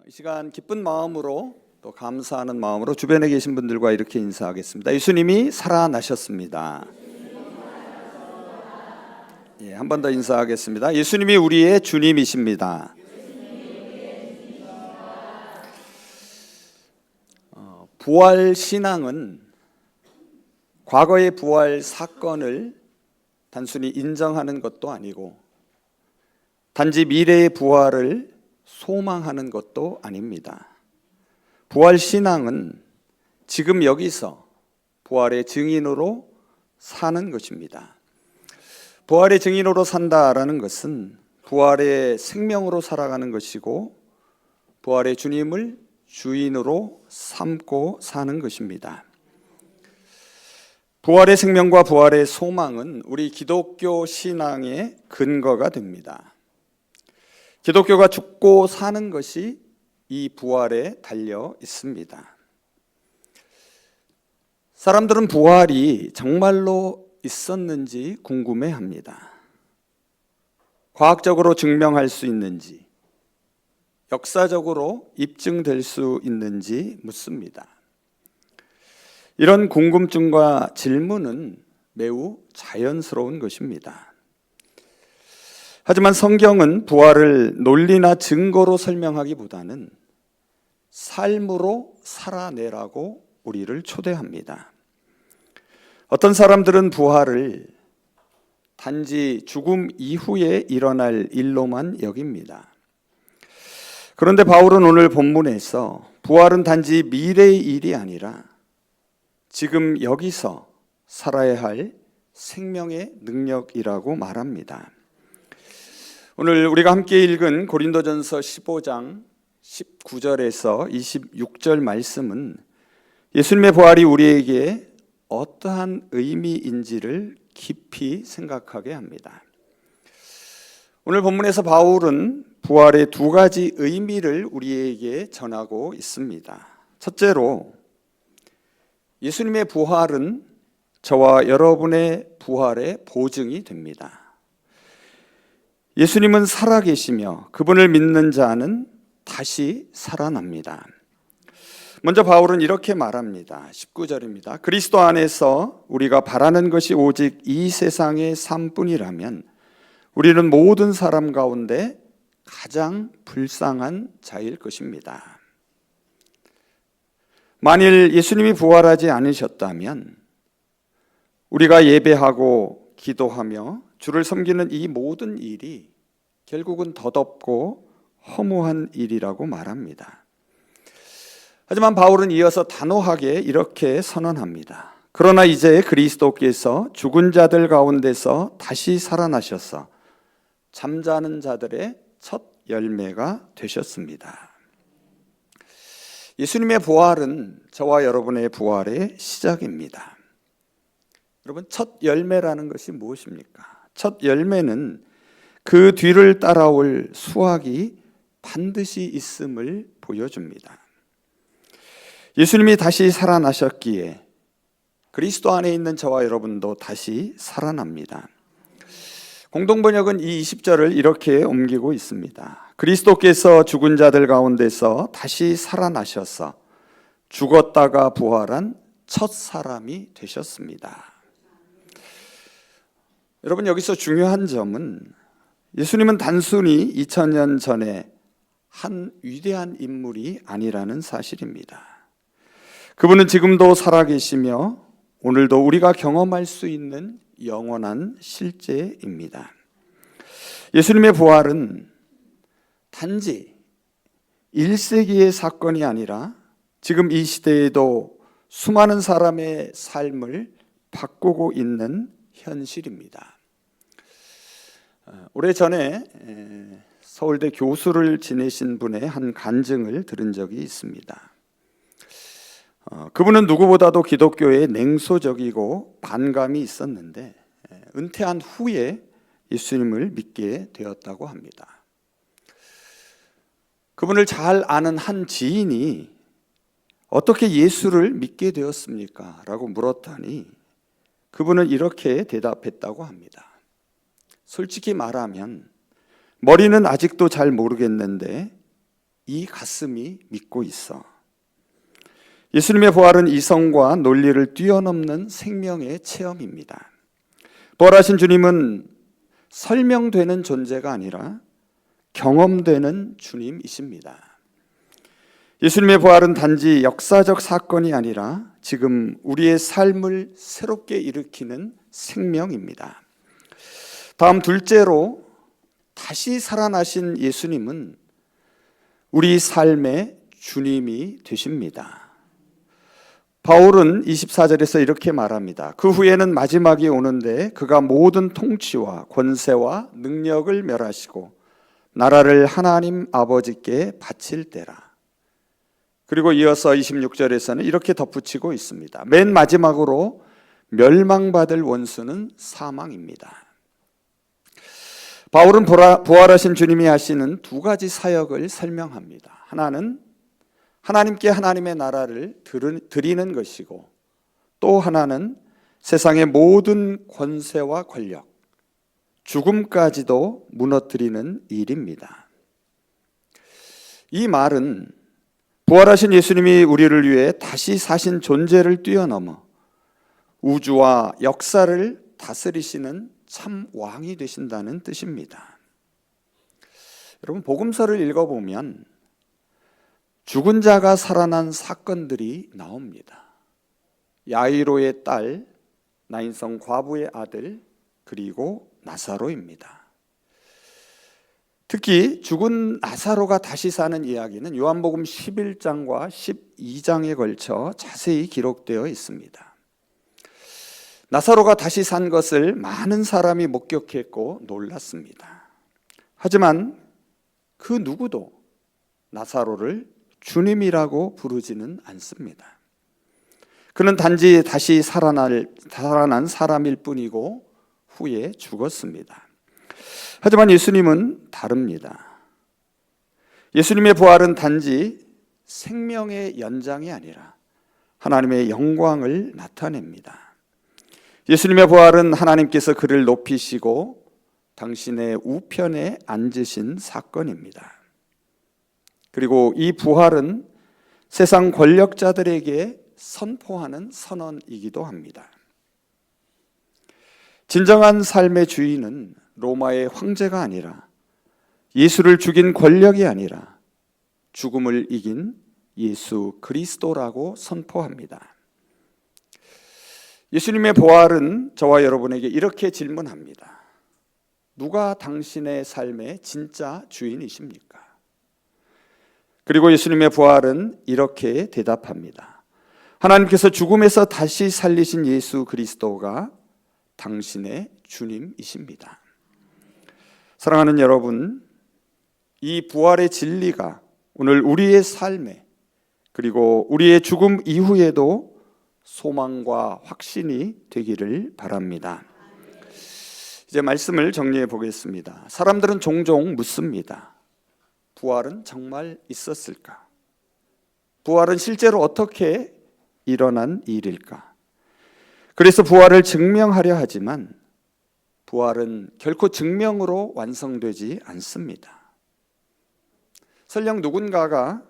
이 시간 기쁜 마음으로 또 감사하는 마음으로 주변에 계신 분들과 이렇게 인사하겠습니다. 예수님이 살아나셨습니다. 한 번 더 인사하겠습니다. 예수님이 우리의 주님이십니다. 부활 신앙은 과거의 부활 사건을 단순히 인정하는 것도 아니고 단지 미래의 부활을 소망하는 것도 아닙니다. 부활 신앙은 지금 여기서 부활의 증인으로 사는 것입니다. 부활의 증인으로 산다라는 것은 부활의 생명으로 살아가는 것이고 부활의 주님을 주인으로 삼고 사는 것입니다. 부활의 생명과 부활의 소망은 우리 기독교 신앙의 근거가 됩니다. 기독교가 죽고 사는 것이 이 부활에 달려 있습니다. 사람들은 부활이 정말로 있었는지 궁금해합니다. 과학적으로 증명할 수 있는지, 역사적으로 입증될 수 있는지 묻습니다. 이런 궁금증과 질문은 매우 자연스러운 것입니다. 하지만 성경은 부활을 논리나 증거로 설명하기보다는 삶으로 살아내라고 우리를 초대합니다. 어떤 사람들은 부활을 단지 죽음 이후에 일어날 일로만 여깁니다. 그런데 바울은 오늘 본문에서 부활은 단지 미래의 일이 아니라 지금 여기서 살아야 할 생명의 능력이라고 말합니다. 오늘 우리가 함께 읽은 고린도전서 15장 19절에서 26절 말씀은 예수님의 부활이 우리에게 어떠한 의미인지를 깊이 생각하게 합니다. 오늘 본문에서 바울은 부활의 두 가지 의미를 우리에게 전하고 있습니다. 첫째로 예수님의 부활은 저와 여러분의 부활의 보증이 됩니다. 예수님은 살아계시며 그분을 믿는 자는 다시 살아납니다. 먼저 바울은 이렇게 말합니다. 19절입니다. 그리스도 안에서 우리가 바라는 것이 오직 이 세상의 삶뿐이라면 우리는 모든 사람 가운데 가장 불쌍한 자일 것입니다. 만일 예수님이 부활하지 않으셨다면 우리가 예배하고 기도하며 주를 섬기는 이 모든 일이 결국은 덧없고 허무한 일이라고 말합니다. 하지만 바울은 이어서 단호하게 이렇게 선언합니다. 그러나 이제 그리스도께서 죽은 자들 가운데서 다시 살아나셔서 잠자는 자들의 첫 열매가 되셨습니다. 예수님의 부활은 저와 여러분의 부활의 시작입니다. 여러분, 첫 열매라는 것이 무엇입니까? 첫 열매는 그 뒤를 따라올 수확이 반드시 있음을 보여줍니다. 예수님이 다시 살아나셨기에 그리스도 안에 있는 저와 여러분도 다시 살아납니다. 공동번역은 이 20절을 이렇게 옮기고 있습니다. 그리스도께서 죽은 자들 가운데서 다시 살아나셔서 죽었다가 부활한 첫 사람이 되셨습니다. 여러분, 여기서 중요한 점은 예수님은 단순히 2000년 전에 한 위대한 인물이 아니라는 사실입니다. 그분은 지금도 살아계시며 오늘도 우리가 경험할 수 있는 영원한 실제입니다. 예수님의 부활은 단지 1세기의 사건이 아니라 지금 이 시대에도 수많은 사람의 삶을 바꾸고 있는 현실입니다. 오래전에 서울대 교수를 지내신 분의 한 간증을 들은 적이 있습니다. 그분은 누구보다도 기독교에 냉소적이고 반감이 있었는데 은퇴한 후에 예수님을 믿게 되었다고 합니다. 그분을 잘 아는 한 지인이 어떻게 예수를 믿게 되었습니까? 라고 물었더니 그분은 이렇게 대답했다고 합니다. 솔직히 말하면 머리는 아직도 잘 모르겠는데 이 가슴이 믿고 있어. 예수님의 부활은 이성과 논리를 뛰어넘는 생명의 체험입니다. 부활하신 주님은 설명되는 존재가 아니라 경험되는 주님이십니다. 예수님의 부활은 단지 역사적 사건이 아니라 지금 우리의 삶을 새롭게 일으키는 생명입니다. 다음 둘째로 다시 살아나신 예수님은 우리 삶의 주님이 되십니다. 바울은 24절에서 이렇게 말합니다. 그 후에는 마지막이 오는데 그가 모든 통치와 권세와 능력을 멸하시고 나라를 하나님 아버지께 바칠 때라. 그리고 이어서 26절에서는 이렇게 덧붙이고 있습니다. 맨 마지막으로 멸망받을 원수는 사망입니다. 바울은 부활하신 주님이 하시는 두 가지 사역을 설명합니다. 하나는 하나님께 하나님의 나라를 드리는 것이고, 또 하나는 세상의 모든 권세와 권력, 죽음까지도 무너뜨리는 일입니다. 이 말은 부활하신 예수님이 우리를 위해 다시 사신 존재를 뛰어넘어 우주와 역사를 다스리시는 참 왕이 되신다는 뜻입니다. 여러분, 복음서를 읽어보면 죽은 자가 살아난 사건들이 나옵니다. 야이로의 딸, 나인성 과부의 아들, 그리고 나사로입니다. 특히 죽은 나사로가 다시 사는 이야기는 요한복음 11장과 12장에 걸쳐 자세히 기록되어 있습니다. 나사로가 다시 산 것을 많은 사람이 목격했고 놀랐습니다. 하지만 그 누구도 나사로를 주님이라고 부르지는 않습니다. 그는 단지 다시 살아난 사람일 뿐이고 후에 죽었습니다. 하지만 예수님은 다릅니다. 예수님의 부활은 단지 생명의 연장이 아니라 하나님의 영광을 나타냅니다. 예수님의 부활은 하나님께서 그를 높이시고 당신의 우편에 앉으신 사건입니다. 그리고 이 부활은 세상 권력자들에게 선포하는 선언이기도 합니다. 진정한 삶의 주인은 로마의 황제가 아니라, 예수를 죽인 권력이 아니라 죽음을 이긴 예수 그리스도라고 선포합니다. 예수님의 부활은 저와 여러분에게 이렇게 질문합니다. 누가 당신의 삶의 진짜 주인이십니까? 그리고 예수님의 부활은 이렇게 대답합니다. 하나님께서 죽음에서 다시 살리신 예수 그리스도가 당신의 주님이십니다. 사랑하는 여러분, 이 부활의 진리가 오늘 우리의 삶에, 그리고 우리의 죽음 이후에도 소망과 확신이 되기를 바랍니다. 이제 말씀을 정리해 보겠습니다. 사람들은 종종 묻습니다. 부활은 정말 있었을까? 부활은 실제로 어떻게 일어난 일일까? 그래서 부활을 증명하려 하지만 부활은 결코 증명으로 완성되지 않습니다. 설령 누군가가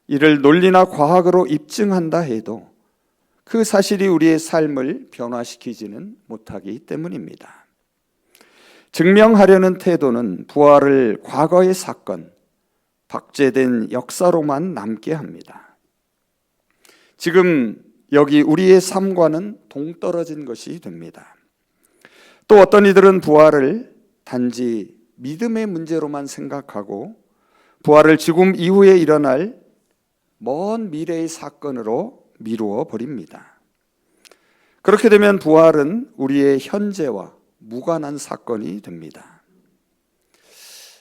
이를 논리나 과학으로 입증한다 해도 그 사실이 우리의 삶을 변화시키지는 못하기 때문입니다. 증명하려는 태도는 부활을 과거의 사건, 박제된 역사로만 남게 합니다. 지금 여기 우리의 삶과는 동떨어진 것이 됩니다. 또 어떤 이들은 부활을 단지 믿음의 문제로만 생각하고 부활을 죽음 이후에 일어날 먼 미래의 사건으로 미루어 버립니다. 그렇게 되면 부활은 우리의 현재와 무관한 사건이 됩니다.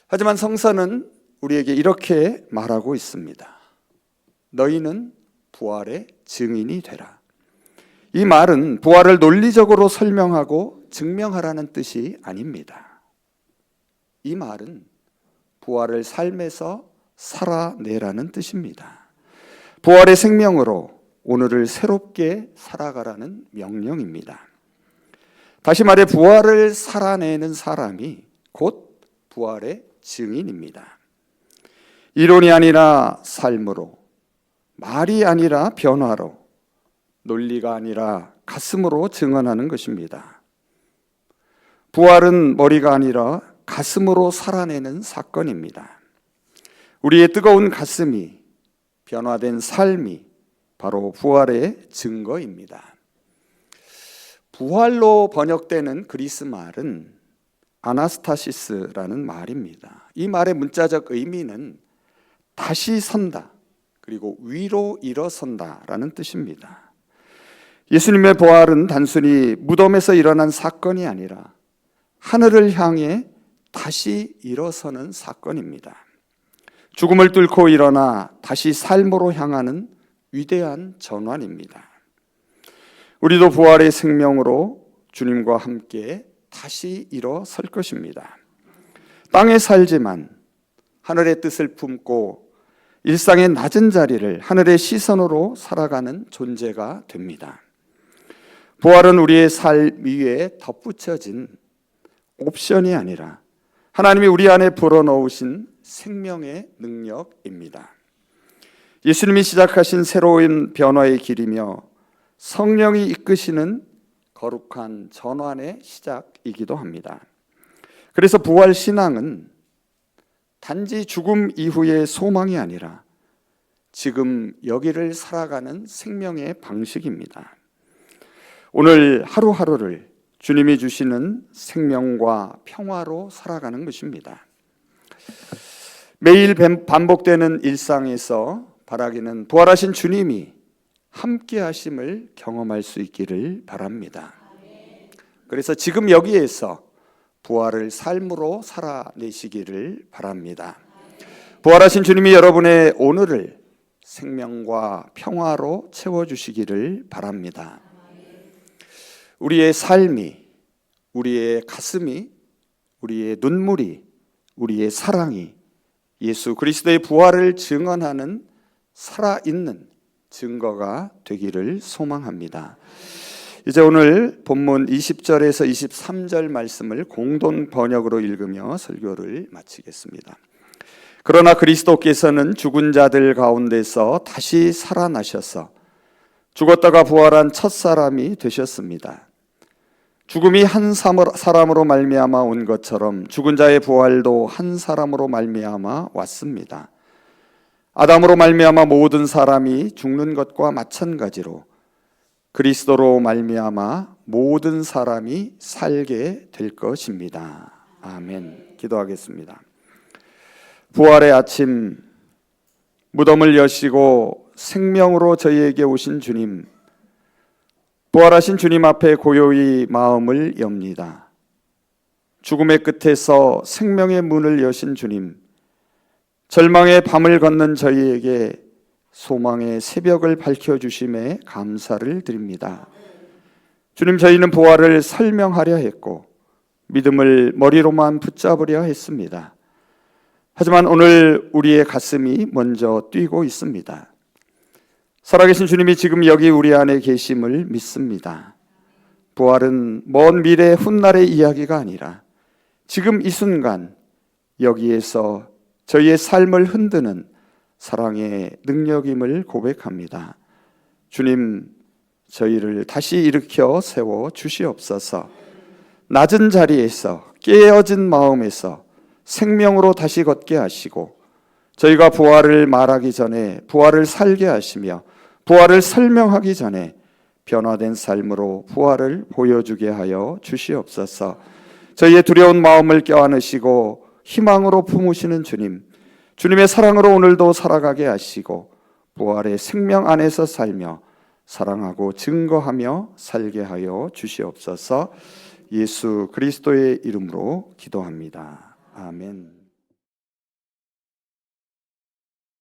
하지만 성서는 우리에게 이렇게 말하고 있습니다. 너희는 부활의 증인이 되라. 이 말은 부활을 논리적으로 설명하고 증명하라는 뜻이 아닙니다. 이 말은 부활을 삶에서 살아내라는 뜻입니다. 부활의 생명으로 오늘을 새롭게 살아가라는 명령입니다. 다시 말해 부활을 살아내는 사람이 곧 부활의 증인입니다. 이론이 아니라 삶으로, 말이 아니라 변화로, 논리가 아니라 가슴으로 증언하는 것입니다. 부활은 머리가 아니라 가슴으로 살아내는 사건입니다. 우리의 뜨거운 가슴이, 변화된 삶이 바로 부활의 증거입니다. 부활로 번역되는 그리스 말은 아나스타시스라는 말입니다. 이 말의 문자적 의미는 다시 선다, 그리고 위로 일어선다라는 뜻입니다. 예수님의 부활은 단순히 무덤에서 일어난 사건이 아니라 하늘을 향해 다시 일어서는 사건입니다. 죽음을 뚫고 일어나 다시 삶으로 향하는 위대한 전환입니다. 우리도 부활의 생명으로 주님과 함께 다시 일어설 것입니다. 땅에 살지만 하늘의 뜻을 품고 일상의 낮은 자리를 하늘의 시선으로 살아가는 존재가 됩니다. 부활은 우리의 삶 위에 덧붙여진 옵션이 아니라 하나님이 우리 안에 불어넣으신 생명의 능력입니다. 예수님이 시작하신 새로운 변화의 길이며 성령이 이끄시는 거룩한 전환의 시작이기도 합니다. 그래서 부활 신앙은 단지 죽음 이후의 소망이 아니라 지금 여기를 살아가는 생명의 방식입니다. 오늘 하루하루를 주님이 주시는 생명과 평화로 살아가는 것입니다. 매일 반복되는 일상에서 바라기는 부활하신 주님이 함께 하심을 경험할 수 있기를 바랍니다. 그래서 지금 여기에서 부활을 삶으로 살아내시기를 바랍니다. 부활하신 주님이 여러분의 오늘을 생명과 평화로 채워주시기를 바랍니다. 우리의 삶이, 우리의 가슴이, 우리의 눈물이, 우리의 사랑이 예수 그리스도의 부활을 증언하는 살아있는 증거가 되기를 소망합니다. 이제 오늘 본문 20절에서 23절 말씀을 공동 번역으로 읽으며 설교를 마치겠습니다. 그러나 그리스도께서는 죽은 자들 가운데서 다시 살아나셔서 죽었다가 부활한 첫 사람이 되셨습니다. 죽음이 한 사람으로 말미암아 온 것처럼 죽은 자의 부활도 한 사람으로 말미암아 왔습니다. 아담으로 말미암아 모든 사람이 죽는 것과 마찬가지로 그리스도로 말미암아 모든 사람이 살게 될 것입니다. 아멘. 기도하겠습니다. 부활의 아침, 무덤을 여시고 생명으로 저희에게 오신 주님, 부활하신 주님 앞에 고요히 마음을 엽니다. 죽음의 끝에서 생명의 문을 여신 주님, 절망의 밤을 걷는 저희에게 소망의 새벽을 밝혀주심에 감사를 드립니다. 주님, 저희는 부활을 설명하려 했고 믿음을 머리로만 붙잡으려 했습니다. 하지만 오늘 우리의 가슴이 먼저 뛰고 있습니다. 살아계신 주님이 지금 여기 우리 안에 계심을 믿습니다. 부활은 먼 미래 훗날의 이야기가 아니라 지금 이 순간 여기에서 저희의 삶을 흔드는 사랑의 능력임을 고백합니다. 주님, 저희를 다시 일으켜 세워 주시옵소서. 낮은 자리에서 깨어진 마음에서 생명으로 다시 걷게 하시고 저희가 부활을 말하기 전에 부활을 살게 하시며 부활을 설명하기 전에 변화된 삶으로 부활을 보여주게 하여 주시옵소서. 저희의 두려운 마음을 껴안으시고 희망으로 품으시는 주님, 주님의 사랑으로 오늘도 살아가게 하시고 부활의 생명 안에서 살며 사랑하고 증거하며 살게 하여 주시옵소서. 예수 그리스도의 이름으로 기도합니다. 아멘.